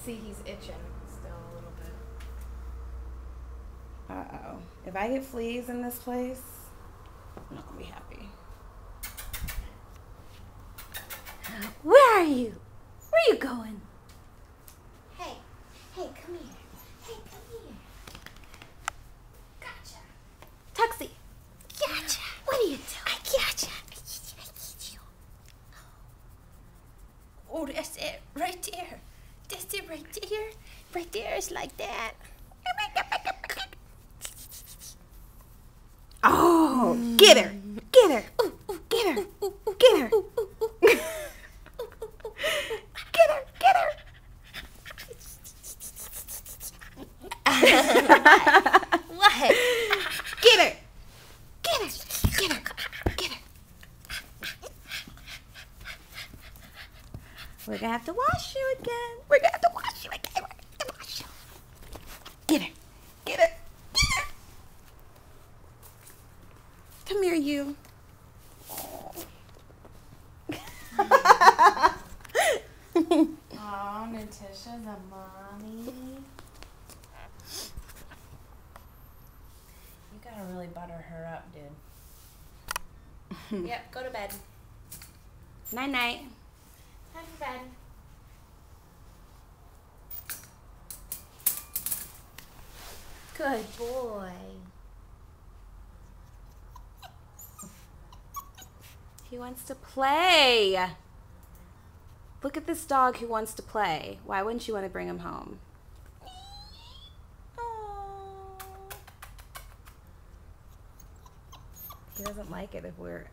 see he's itching still a little bit. Uh-oh. If I get fleas in this place, I'm not gonna be happy. Where are you? Where are you going? Hey, come here. Hey, come here. Gotcha. Tuxie. Gotcha. What are you doing? I gotcha. I get you. Oh, that's it. Right there. That's it right there. Right there is like that. Oh, get her. Get her. Get her. Get her. Get her. Get her. What? Get her. Get her. Get her. Get her. We're gonna have to wash you again. We're gonna have to wash you again. We're gonna have to wash you. Get her. Get her. Get her. Come here, you. Oh, Natasha's a mommy. You gotta really butter her up, dude. Yep, go to bed. Night night. Time for bed. Good boy. He wants to play. Look at this dog who wants to play. Why wouldn't you want to bring him home? Aww. He doesn't like it if we're